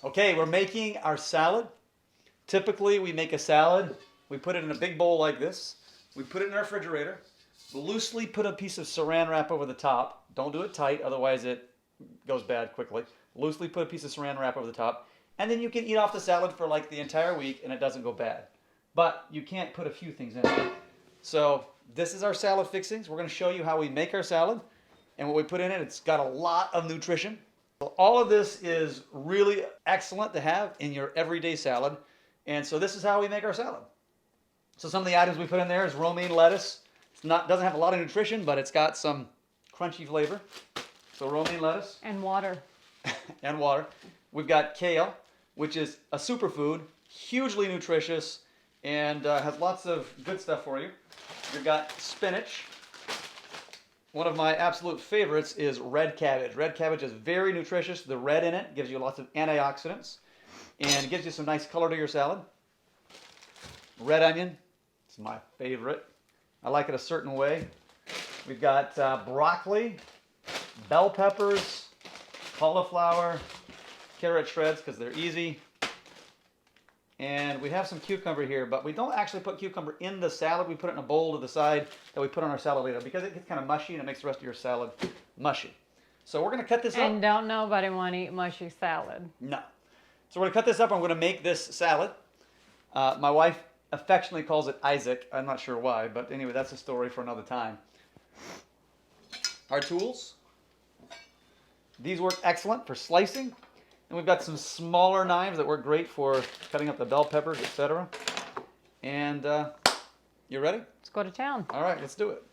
Okay, we're making our salad. Typically, we make a salad. We put it in a big bowl like this. We put it in our refrigerator. Loosely put a piece of saran wrap over the top. Don't do it tight, otherwise it goes bad quickly. Loosely put a piece of saran wrap over the top. And then you can eat off the salad for like the entire week and it doesn't go bad. But you can't put a few things in it. So this is our salad fixings. We're going to show you how we make our salad and what we put in it. It's got a lot of nutrition. All of this is really excellent to have in your everyday salad. And so this is how we make our salad. So some of the items we put in there is romaine lettuce. Doesn't have a lot of nutrition, but it's got some crunchy flavor. So romaine lettuce. And water. And water. We've got kale, which is a superfood, hugely nutritious, and has lots of good stuff for you. We've got spinach. One of my absolute favorites is red cabbage. Red cabbage is very nutritious. The red in it gives you lots of antioxidants and it gives you some nice color to your salad. Red onion, it's my favorite. I like it a certain way. We've got broccoli, bell peppers, cauliflower, carrot shreds because they're easy. And we have some cucumber here, but we don't actually put cucumber in the salad. We put it in a bowl to the side that we put on our salad later because it gets kind of mushy and it makes the rest of your salad mushy. So we're going to cut this up. And don't nobody want to eat mushy salad. No. So we're going to cut this up and we're going to make this salad. My wife affectionately calls it Isaac. I'm not sure why, but anyway, that's a story for another time. Our tools. These work excellent for slicing. And we've got some smaller knives that work great for cutting up the bell peppers, etc. And you ready? Let's go to town. All right, let's do it.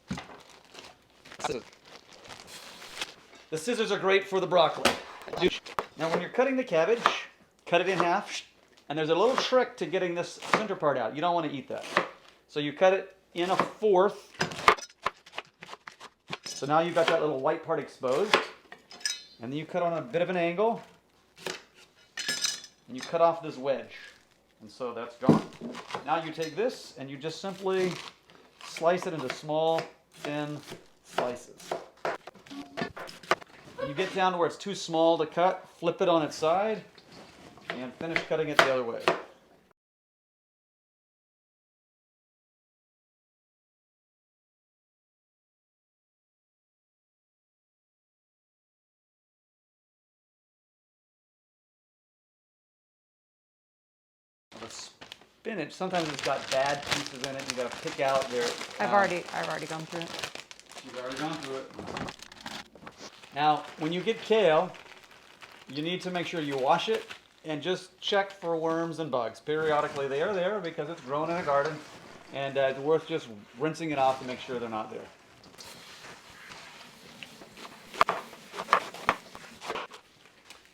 The scissors are great for the broccoli. Now when you're cutting the cabbage, cut it in half. And there's a little trick to getting this center part out. You don't want to eat that. So you cut it in a fourth. So now you've got that little white part exposed. And then you cut on a bit of an angle. And you cut off this wedge. And so that's gone. Now you take this and you just simply slice it into small, thin slices. When you get down to where it's too small to cut, flip it on its side and finish cutting it the other way. The spinach, sometimes it's got bad pieces in it. You got to pick out their. I've already gone through it. You've already gone through it. Now, when you get kale, you need to make sure you wash it and just check for worms and bugs. Periodically, they are there because it's grown in a garden, and it's worth just rinsing it off to make sure they're not there.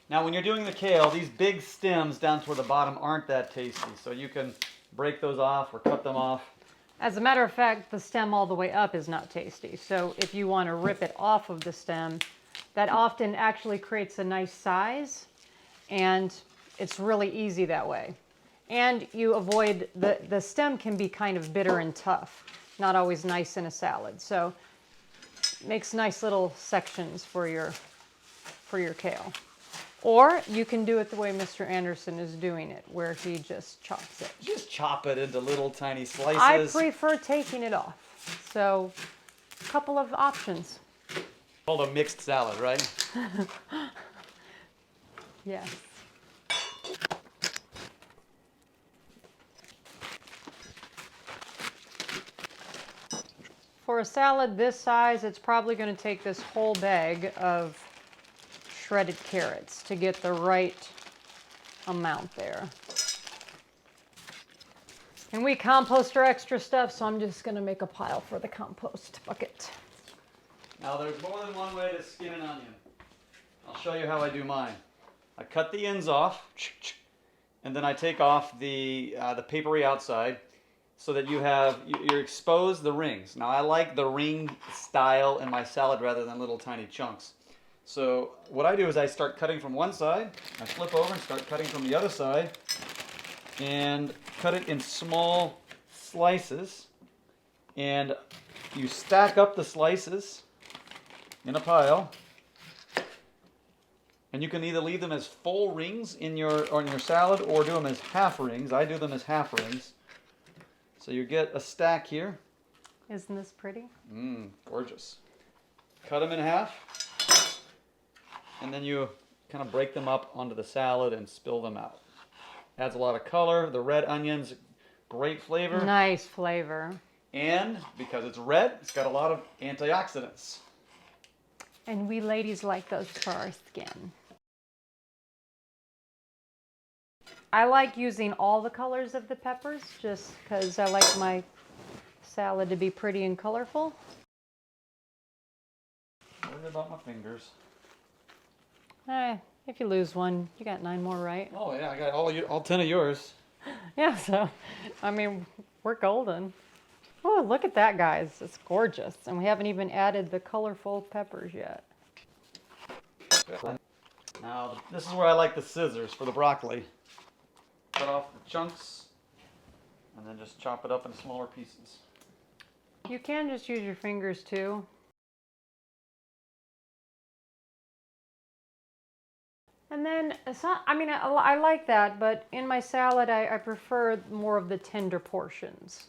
Now when you're doing the kale, these big stems down toward the bottom aren't that tasty, so you can break those off or cut them off. As a matter of fact, the stem all the way up is not tasty. So if you want to rip it off of the stem, that often actually creates a nice size, and it's really easy that way. And you avoid, the stem can be kind of bitter and tough, not always nice in a salad. So it makes nice little sections for your kale. Or you can do it the way Mr. Anderson is doing it, where he just chops it. Just chop it into little tiny slices. I prefer taking it off. So, a couple of options. Called a mixed salad, right? Yes. For a salad this size, it's probably going to take this whole bag of shredded carrots to get the right amount there. And we compost our extra stuff, so I'm just going to make a pile for the compost bucket. Now there's more than one way to skin an onion. I'll show you how I do mine. I cut the ends off, and then I take off the papery outside so that you're exposed the rings. Now I like the ring style in my salad rather than little tiny chunks. So what I do is I start cutting from one side, I flip over and start cutting from the other side, and cut it in small slices. And you stack up the slices in a pile, And you can either leave them as full rings in on your salad or do them as half rings. I do them as half rings. So you get a stack here. Isn't this pretty? Gorgeous. Cut them in half. And then you kind of break them up onto the salad and spill them out. Adds a lot of color. The red onions, great flavor. Nice flavor. And because it's red, it's got a lot of antioxidants. And we ladies like those for our skin. I like using all the colors of the peppers just because I like my salad to be pretty and colorful. Worried about my fingers. If you lose one, you got 9 more, right? Oh yeah, I got all 10 of yours. Yeah, so, I mean, we're golden. Oh, look at that, guys. It's gorgeous. And we haven't even added the colorful peppers yet. Now, this is where I like the scissors for the broccoli. Cut off the chunks and then just chop it up in smaller pieces. You can just use your fingers too. And then, it's not, I mean, I like that, but in my salad, I prefer more of the tender portions.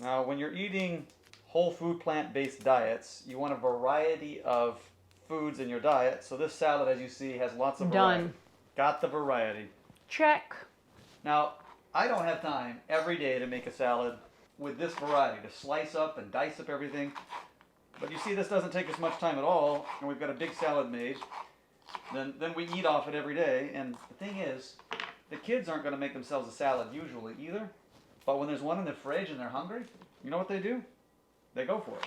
Now, when you're eating whole food plant-based diets, you want a variety of foods in your diet. So this salad, as you see, has lots of variety. Done. Got the variety. Check. Now, I don't have time every day to make a salad with this variety, to slice up and dice up everything. But you see, this doesn't take us much time at all, and we've got a big salad made. Then we eat off it every day, and the thing is, the kids aren't going to make themselves a salad usually either. But when there's one in the fridge and they're hungry, you know what they do? They go for it.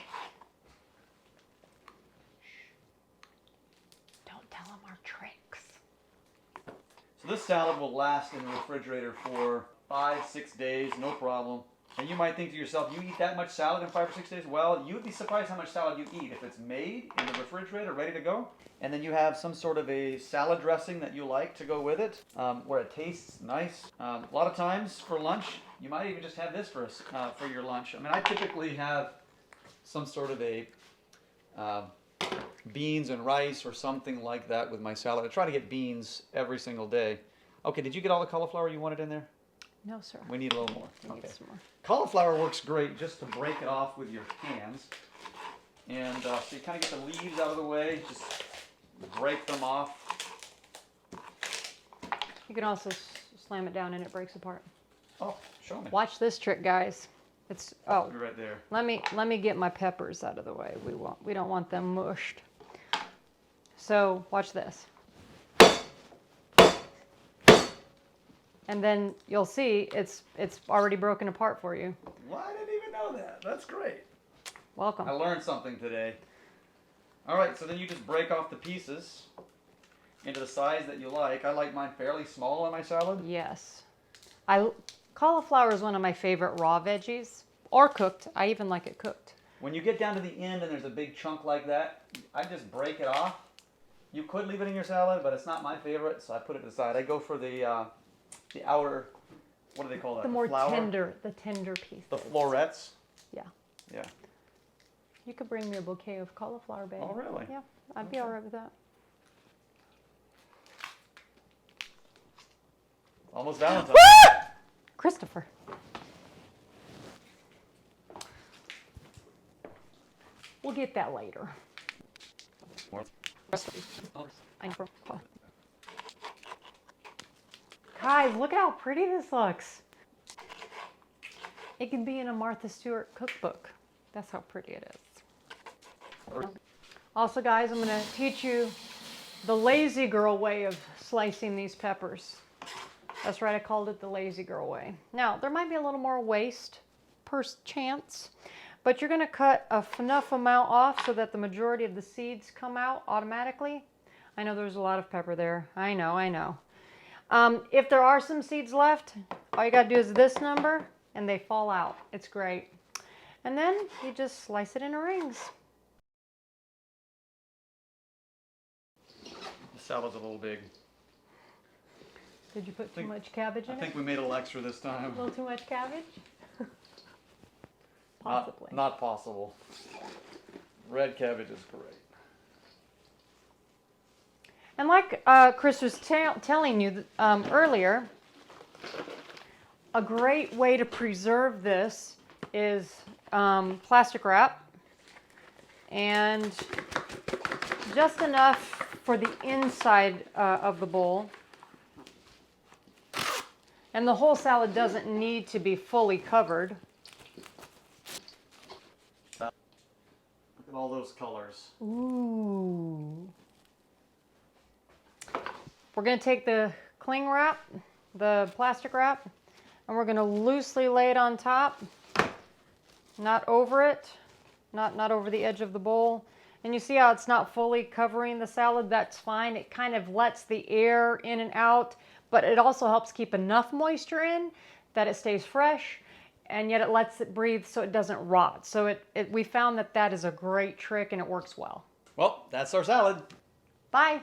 Don't tell them our tricks. So this salad will last in the refrigerator for 5-6 days, no problem. And you might think to yourself, you eat that much salad in 5 or 6 days? Well, you'd be surprised how much salad you eat if it's made in the refrigerator, ready to go. And then you have some sort of a salad dressing that you like to go with it, where it tastes nice. A lot of times for lunch, you might even just have this for your lunch. I mean, I typically have some sort of a beans and rice or something like that with my salad. I try to get beans every single day. Okay, did you get all the cauliflower you wanted in there? No, sir. We need a little more. We need Okay. some more. Cauliflower works great just to break it off with your hands. And so you kind of get the leaves out of the way, just break them off. You can also slam it down and it breaks apart. Oh, show me. Watch this trick, guys. It's Right there. Let me get my peppers out of the way. We don't want them mushed. So watch this. And then you'll see it's already broken apart for you. Well, I didn't even know that. That's great. Welcome. I learned something today. All right, so then you just break off the pieces into the size that you like. I like mine fairly small on my salad. Yes. Cauliflower is one of my favorite raw veggies, or cooked. I even like it cooked. When you get down to the end and there's a big chunk like that, I just break it off. You could leave it in your salad, but it's not my favorite, so I put it to the side. I go for the outer, what do they call that? The more flower? the tender pieces. The florets? Yeah. Yeah. You could bring me a bouquet of cauliflower, babe. Oh, really? Yeah, I'd be all right with that. Almost Valentine's. Christopher. We'll get that later. Guys, look at how pretty this looks. It can be in a Martha Stewart cookbook. That's how pretty it is. Also, guys, I'm going to teach you the lazy girl way of slicing these peppers. That's right, I called it the lazy girl way. Now, there might be a little more waste per chance, but you're going to cut enough amount off so that the majority of the seeds come out automatically. I know there's a lot of pepper there. I know. If there are some seeds left, all you got to do is this number, and they fall out. It's great. And then you just slice it into rings. The salad's a little big. Did you put too much cabbage in I it? think we made a little extra this time. A little too much cabbage? possibly. Not possible. Red cabbage is great. And like Chris was telling you earlier, a great way to preserve this is plastic wrap, and just enough for the inside of the bowl. And the whole salad doesn't need to be fully covered. Look at all those colors. Ooh. We're going to take the cling wrap, the plastic wrap, and we're going to loosely lay it on top, not over it, not over the edge of the bowl. And you see how it's not fully covering the salad? That's fine. It kind of lets the air in and out, but it also helps keep enough moisture in that it stays fresh, and yet it lets it breathe so it doesn't rot. So we found that is a great trick, and it works well. Well, that's our salad. Bye.